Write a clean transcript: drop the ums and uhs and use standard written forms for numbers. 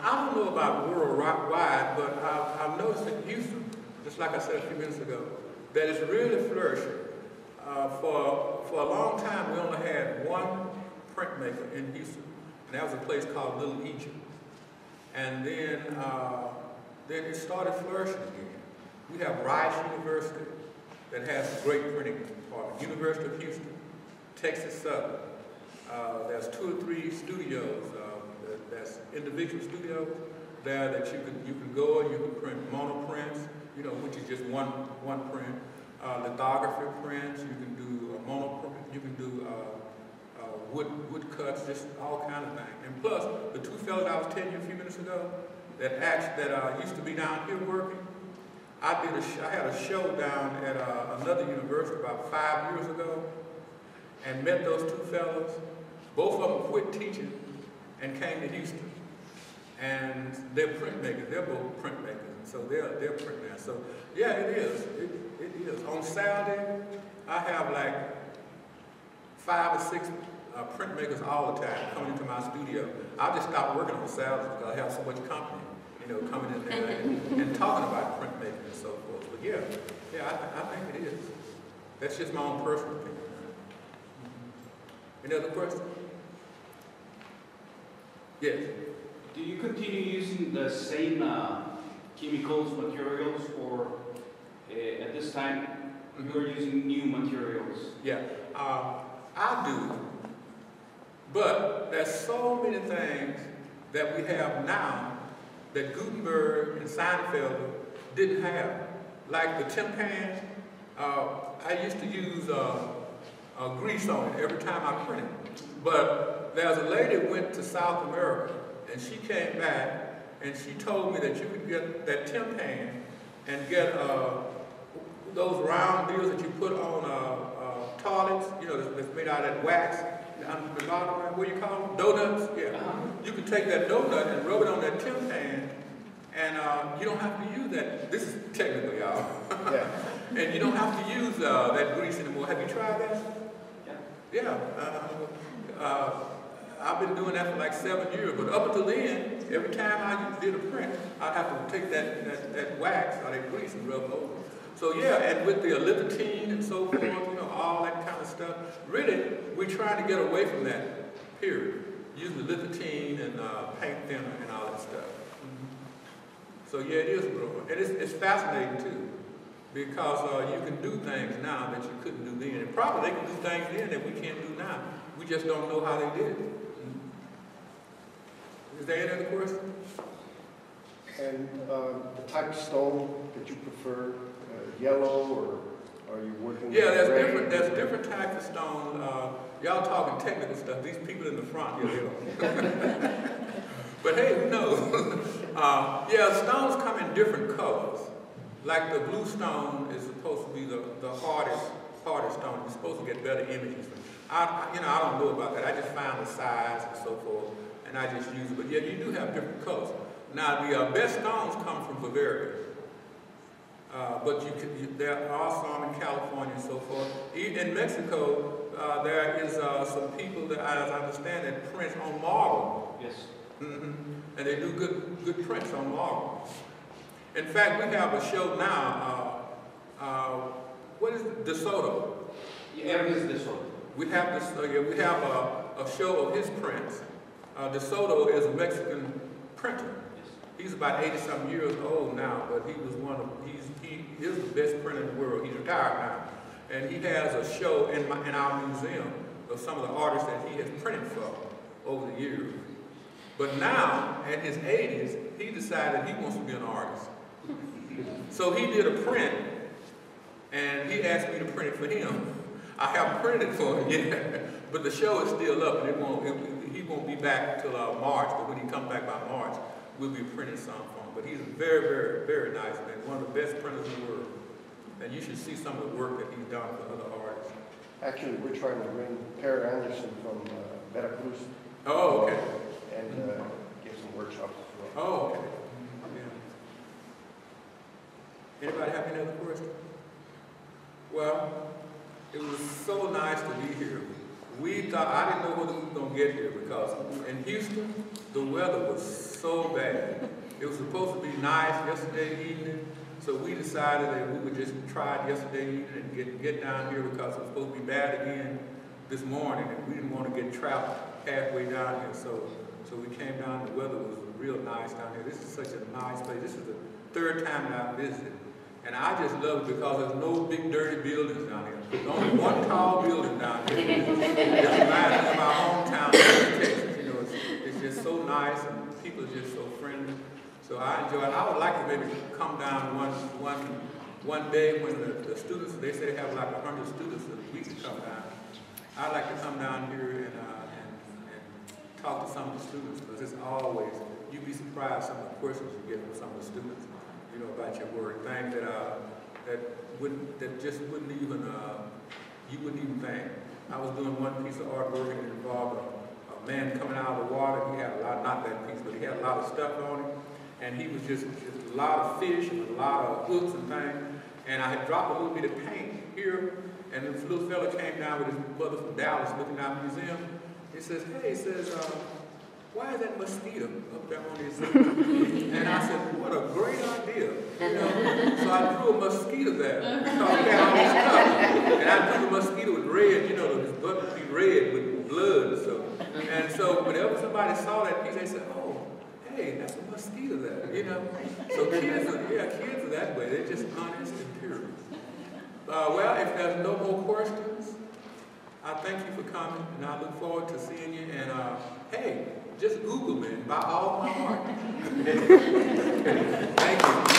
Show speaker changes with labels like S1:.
S1: I don't know about worldwide, but I've noticed in Houston, just like I said a few minutes ago, that it's really flourishing. For a long time, we only had one printmaker in Houston, and that was a place called Little Egypt. And then it started flourishing again. We have Rice University that has a great printing department. University of Houston, Texas Southern. There's 2 or 3 studios. That's individual studios there that you can go and you can print monoprints, which is just one print. Lithography prints. You can do monoprint. You can do wood cuts, just all kind of things. And plus, the 2 fellows I was telling you a few minutes ago that used to be down here working. I had a show down at another university about 5 years ago, and met those 2 fellows. Both of them quit teaching and came to Houston. And they're printmakers. They're both printmakers, and so they're print now. So yeah, it is. It is. On Saturday, I have like 5 or 6 printmakers all the time coming into my studio. I just stopped working on Saturdays because I have so much company, coming in there and talking about printmaking and so forth. But yeah, I think it is. That's just my own personal opinion. Any other questions? Yes.
S2: Do you continue using the same chemicals, materials, or at this time you're using new materials?
S1: Yeah, I do. But there's so many things that we have now that Gutenberg and Seinfeld didn't have. Like the tin pan, I used to use grease on it every time I printed. But there's a lady who went to South America, and she came back, and she told me that you could get that tin pan and get those round deals that you put on toilets, that's made out of that wax, on the bottom, what do you call them? Donuts? Yeah. You can take that donut and rub it on that tin pan, and you don't have to use that. This is technical, y'all. Yeah. And you don't have to use that grease anymore. Have you tried that? Yeah. I've been doing that for like 7 years, but up until then, every time I did a print, I'd have to take that wax or that grease and rub it over. So yeah, and with the lithotripsy and so forth, all that kind of stuff, really, we're trying to get away from that, period. Using the lithotripsy and paint thinner and all that stuff. So yeah, it is growing. And it's fascinating too, because you can do things now that you couldn't do then. And probably they can do things then that we can't do now. We just don't know how they did it. Is there any other question?
S3: And the type of stone that you prefer, yellow, or are you working with gray?
S1: There's different types of stone. Y'all talking technical stuff. These people in the front, they don't. But hey, who knows? Stones come in different colors. Like the blue stone is supposed to be the hardest stone. You're supposed to get better images. I don't know about that. I just found the size and so forth, and I just use it. But yeah, you do have different colors. Now, the best stones come from Bavaria. But there are some in California and so forth. In Mexico, there is some people that, as I understand it, print on marble.
S2: Yes.
S1: And they do good prints on marble. In fact, we have a show now. What is it? DeSoto.
S2: Yeah, everything is DeSoto.
S1: We have we have a show of his prints. DeSoto is a Mexican printer. He's about 80-something years old now, but he is the best printer in the world. He's retired now. And he has a show in our museum of some of the artists that he has printed for over the years. But now, at his 80s, he decided he wants to be an artist. So he did a print, and he asked me to print it for him. I haven't printed it for him yet, but the show is still up, and he won't be back till March, but when he comes back by March, we'll be printing some for him. But he's a very, very, very nice man, one of the best printers in the world. And you should see some of the work that he's done for other artists.
S3: Actually, we're trying to bring Per Anderson from Veracruz.
S1: Oh, okay.
S3: And give some workshops as well.
S1: Oh, okay. Yeah. Anybody have any other questions? Well, it was so nice to be here we thought, I didn't know whether we were going to get here because in Houston, the weather was so bad. It was supposed to be nice yesterday evening, so we decided that we would just try it yesterday evening and get down here because it was supposed to be bad again this morning, and we didn't want to get trapped halfway down here. So we came down. The weather was real nice down here. This is such a nice place. This is the third time that I've visited, and I just love it because there's no big dirty buildings down here. There's only one tall building down here. It reminds me of my hometown, Texas. You know, it's just so nice, and people are just so friendly. So I enjoy it. I would like to maybe come down one day when the students, they say they have like 100 students a week to come down. I'd like to come down here and talk to some of the students, because it's always, you'd be surprised some of the questions you get from some of the students, you know, about your work, things that just wouldn't even, you wouldn't even think. I was doing one piece of artwork and it involved a man coming out of the water. He had a lot, not that piece, but he had a lot of stuff on him, and he was just a lot of fish and a lot of hooks and things, and I had dropped a little bit of paint here, and this little fella came down with his mother from Dallas looking out the museum. He says, hey, he says, why is that mosquito up there on his head? And I said, what a great idea. You know? So I drew a mosquito there because he had all this stuff. And I drew the mosquito with red, you know, his butt would be red with blood. And so whenever somebody saw that piece, they said, oh, hey, that's a mosquito there, you know. So kids are that way. They're just honest and pure. Well, if there's no more questions, I thank you for coming, and I look forward to seeing you. And hey, just Google me by all my heart. Thank you.